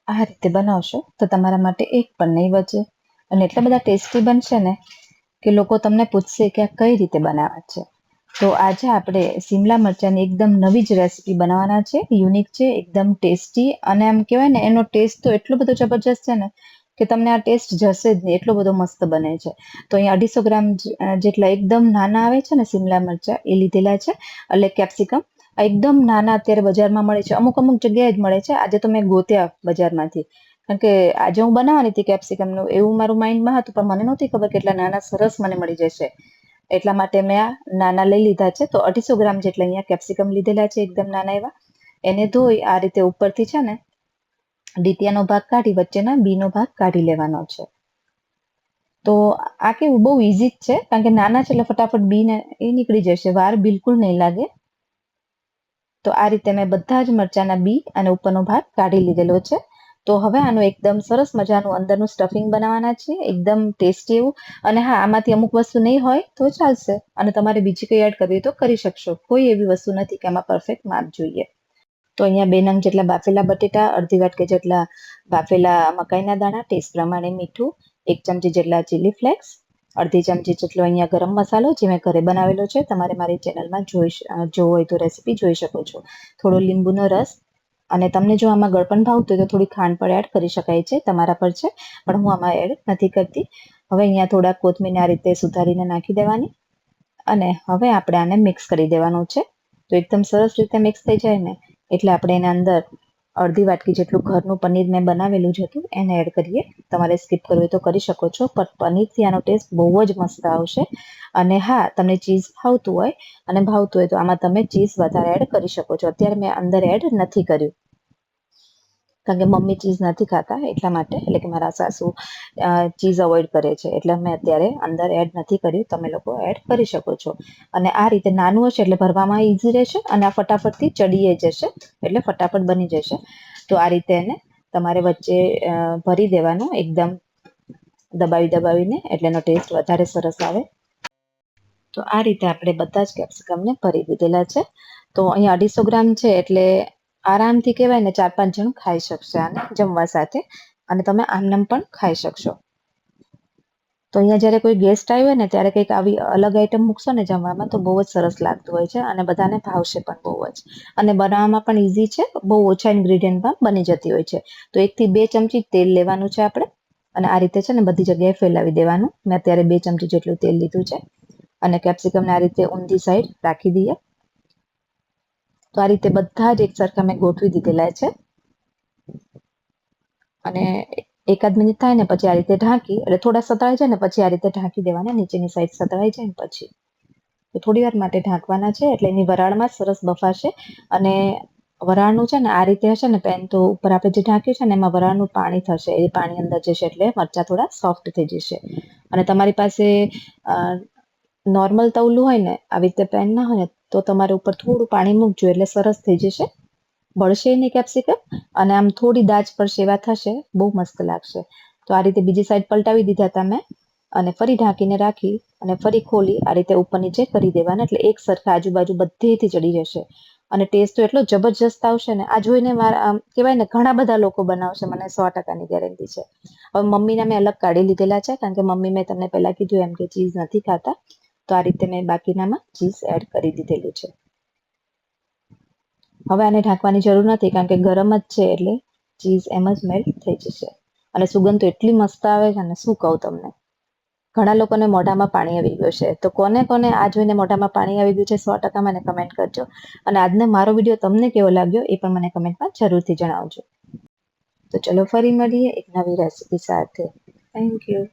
આ રીતે બનાવશો તો તમારા માટે એક પણ નહીં બચે અને એટલા બધા ટેસ્ટી બનશે ને કે લોકો તમને પૂછશે કે આ કઈ રીતે બનાવ્યા છે. તો આજે આપણે શિમલા મરચાંની એકદમ નવી જ રેસીપી બનાવવાના છે. યુનિક છે, એકદમ ટેસ્ટી અને આમ કહેવાય ને એનો ટેસ્ટ તો એટલો બધો જબરજસ્ત છે ને કે તમને આ ટેસ્ટ જશે જ નહીં, એટલો બધો મસ્ત બને છે. તો અહીંયા 250 ગ્રામ જેટલા એકદમ નાના આવે છે ને શિમલા મરચાં એ લીધેલા છે, એટલે કેપ્સિકમ એકદમ નાના અત્યારે બજારમાં મળે છે, અમુક અમુક જગ્યાએ જ મળે છે. આજે તો મેં ગોત્યા બજારમાંથી, કારણ કે આજે હું બનાવવાની હતી કેપ્સિકમનું એવું મારું માઇન્ડમાં હતું, પણ મને નહોતી ખબર કે એટલા નાના સરસ મને મળી જશે. એટલા માટે મેં આ નાના લઈ લીધા છે. તો 250 ગ્રામ જેટલા અહીંયા કેપ્સિકમ લીધેલા છે, એકદમ નાના એવા. એને ધોઈ આ રીતે ઉપરથી છે ને ડીટીયાનો ભાગ કાઢી વચ્ચેના બીનો ભાગ કાઢી લેવાનો છે. તો આ કેવું બહુ ઈઝી જ છે, કારણ કે નાના છે એટલે ફટાફટ બીને એ નીકળી જશે, વાર બિલકુલ નહીં લાગે. તો આ રીતે મેં બધા જ મરચાંના બી અને ઉપરનો ભાગ કાઢી લીધેલો છે. તો હવે આનું એકદમ સરસ મજાનું અંદરનું સ્ટફિંગ બનાવવાના છે, એકદમ ટેસ્ટી એવું. અને હા, આમાંથી અમુક વસ્તુ નહીં હોય તો ચાલશે અને તમારે બીજી કંઈ એડ કરવી તો કરી શકશો. કોઈ એવી વસ્તુ નથી કે આમાં પરફેક્ટ માપ જોઈએ. તો અહીંયા 2 નંગ જેટલા બાફેલા બટેટા, અડધી વાટકી જેટલા બાફેલા મકાઈના દાણા, ટેસ્ટ પ્રમાણે મીઠું, 1 ચમચી જેટલા ચીલી ફ્લેક્સ, અડધી ચમચી જેટલો અહીંયા ગરમ મસાલો જે મેં ઘરે બનાવેલો છે. તમારે મારી ચેનલમાં જોવો હોય તો રેસીપી જોઈ શકો છો. થોડો લીંબુનો રસ અને તમને જો આમાં ગળપણ ભાવતું હોય તો થોડી ખાંડ પણ એડ કરી શકાય છે, તમારા પર છે, પણ હું આમાં એડ નથી કરતી. હવે અહીંયા થોડા કોથમીરને આ રીતે સુધારીને નાખી દેવાની અને હવે આપણે આને મિક્સ કરી દેવાનું છે. તો એકદમ સરસ રીતે મિક્સ થઈ જાય ને એટલે આપણે એના અંદર અડધી વાટકી જેટલું ઘરનું પનીર મેં બનાવેલું જ હતું એને એડ કરીએ. તમારે સ્કીપ કરવું હોય તો કરી શકો છો, પણ પનીરથી આનો ટેસ્ટ બહુ જ મસ્ત આવશે. અને હા, તમને ચીઝ ભાવતું હોય તો આમાં તમે ચીઝ વધારે એડ કરી શકો છો. અત્યારે મેં અંદર એડ નથી કર્યું, કારણ કે મમ્મી ચીઝ નથી ખાતા એટલા માટે, એટલે કે મારા સાસુ ચીઝ અવોઇડ કરે છે, એટલે મેં અત્યારે અંદર એડ નથી કર્યું. તમે લોકો એડ કરી શકો છો. અને આ રીતે નાનું હશે એટલે ભરવામાં ઈઝી રહેશે અને આ ફટાફટથી ચડીએ જશે, એટલે ફટાફટ બની જશે. તો આ રીતે એને તમારે વચ્ચે ભરી દેવાનું એકદમ દબાવીને, એટલે એનો ટેસ્ટ વધારે સરસ આવે. તો આ રીતે આપણે બધા જ કેપ્સિકમને ભરી દીધેલા છે. તો અહીંયા 250 ગ્રામ છે એટલે આરામથી કહેવાય ને 4-5 જણ ખાઈ શકશે આને જમવા સાથે, અને તમે આમનામ પણ ખાઈ શકશો. તો અહીંયા જ્યારે કોઈ ગેસ્ટ આવ્યો હોય ને ત્યારે કંઈક આવી અલગ આઈટમ મૂકશો ને જમવામાં તો બહુ જ સરસ લાગતું હોય છે અને બધાને ભાવશે પણ બહુ જ. અને બનાવવામાં પણ ઈઝી છે, બહુ ઓછા ઇન્ગ્રીડિયન્ટમાં બની જતી હોય છે. તો 1 થી 2 ચમચી તેલ લેવાનું છે આપણે અને આ રીતે છે ને બધી જગ્યાએ ફેલાવી દેવાનું. મેં અત્યારે 2 ચમચી જેટલું તેલ લીધું છે અને કેપ્સિકમને આ રીતે ઊંધી સાઈડ રાખી દઈએ. તો આ રીતે બધા જ એક સરખા મેં ગોઠવી દીધેલા છે અને એકાદ મિનિટ થાય ને પછી આ રીતે ઢાંકી, એટલે થોડા સતળાઈ જાય ને પછી આ રીતે ઢાંકી દેવાના, નીચેની સાઈડ સતળાઈ જાય ને પછી. તો થોડી વાર માટે ઢાંકવાના છે એટલે એની વરાળમાં સરસ બફાશે. અને વરાળનું છે ને આ રીતે હશે ને પેન, તો ઉપર આપણે જે ઢાંક્યું છે ને એમાં વરાળનું પાણી થશે, એ પાણી અંદર જશે એટલે મરચાં થોડા સોફ્ટ થઈ જશે. અને તમારી પાસે નોર્મલ તવલું હોય ને, આવી રીતે પેન ના હોય ને, તો તમારે ઉપર થોડું પાણી મૂકજો એટલે સરસ થઈ જશે, બળશે નહીં કેપ્સિકમ અને આમ થોડી દાજ પર સેવા થશે, બહુ મસ્ત લાગશે. તો આ રીતે બીજી સાઈડ પલટાવી દીધા તમે અને ફરી ઢાંકીને રાખી અને ફરી ખોલી આ રીતે ઉપર નીચે કરી દેવાના, એટલે એક સરખા આજુબાજુ બધેથી ચડી જશે અને ટેસ્ટ તો એટલો જબરજસ્ત આવશે ને. આ જોઈને કહેવાય ને ઘણા બધા લોકો બનાવશે, મને 100%ની ગેરંટી છે. હવે મમ્મીના મેં અલગ કાઢી લીધેલા છે, કારણ કે મમ્મી મેં તમને પહેલા કીધું એમ કે ચીઝ નથી ખાતા, તો આ રીતે મેં બાકીનામાં ચીઝ એડ કરી દીધેલું છે. હવે આને ઢાંકવાની જરૂર નથી, કારણ કે ગરમ જ છે એટલે ચીઝ એમ જ મેલ્ટ થઈ જશે. અને સુગંધ તો એટલી મસ્ત આવે છે ને શું કહું તમને. ઘણા લોકોને મોઢામાં પાણી આવી ગયું છે, તો કોને કોને આ જોઈને મોઢામાં પાણી આવી ગયું છે 100% મને કમેન્ટ કરજો. અને આજનો મારો વિડીયો તમને કેવો લાગ્યો એ પણ મને કમેન્ટમાં જરૂરથી જણાવજો. તો ચલો ફરી મળીએ એક નવી રેસીપી સાથે. Thank you.